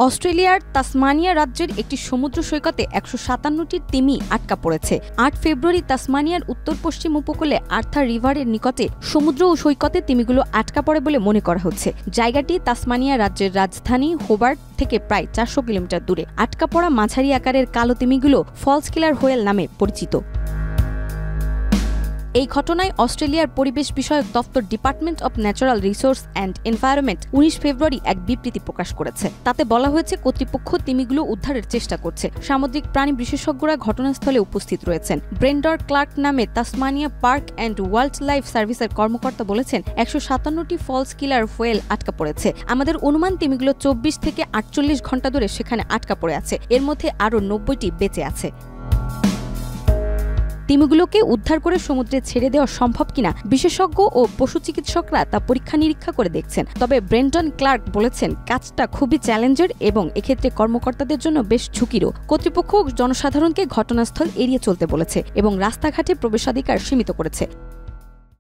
অস্ট্রেলিয়ার তাসমানিয়া রাজ্যের একটি সমুদ্র সৈকতে ১৫৭টি তিমি আটকা পড়েছে। ৮ ফেব্রুয়ারি তাসমানিয়ার উত্তর পশ্চিম উপকূলে আর্থার রিভারের নিকটে সমুদ্র ও সৈকতে তিমিগুলো আটকা পড়ে বলে মনে করা হচ্ছে। জায়গাটি তাসমানিয়া রাজ্যের রাজধানী হোবার্ট থেকে প্রায় ৪০০ কিলোমিটার দূরে। আটকা পড়া মাঝারি আকারের কালো তিমিগুলো ফলস কিলার হোয়েল নামে পরিচিত। এই ঘটনায় অস্ট্রেলিয়ার পরিবেশ বিষয়ক দপ্তর department of natural resource and environment ১৯ ফেব্রুয়ারি এক বিবৃতি প্রকাশ করেছে। তাতে বলা হয়েছে, কর্তৃপক্ষ তিমিগুলো উদ্ধারের চেষ্টা করছে। সামুদ্রিক প্রাণী বিশেষজ্ঞরা ঘটনাস্থলে উপস্থিত রয়েছেন। ব্রেন্ডন ক্লার্ক নামে Tasmania park and wild life সার্ভিসের কর্মকর্তা বলেছেন, ১৫৭টি ফলস কিলার হোয়েল আটকা পড়েছে। আমাদের অনুমান তিমিগুলো ২৪ থেকে ৪৮ ঘণ্টা ধরে সেখানে আটকা পড়ে আছে। এর মধ্যে আরও ৯০টি বেঁচে আছে। তিমিগুলোকে উদ্ধার করে সমুদ্রে ছেড়ে দেওয়া সম্ভব কিনা বিশেষজ্ঞ ও পশু চিকিৎসকরা তা পরীক্ষা নিরীক্ষা করে দেখছেন। তবে ব্রেন্ডন ক্লার্ক বলেছেন, কাজটা খুবই চ্যালেঞ্জের এবং এক্ষেত্রে কর্মকর্তাদের জন্য বেশ ঝুঁকিরও। কর্তৃপক্ষ জনসাধারণকে ঘটনাস্থল এড়িয়ে চলতে বলেছে এবং রাস্তাঘাটে প্রবেশাধিকার সীমিত করেছে।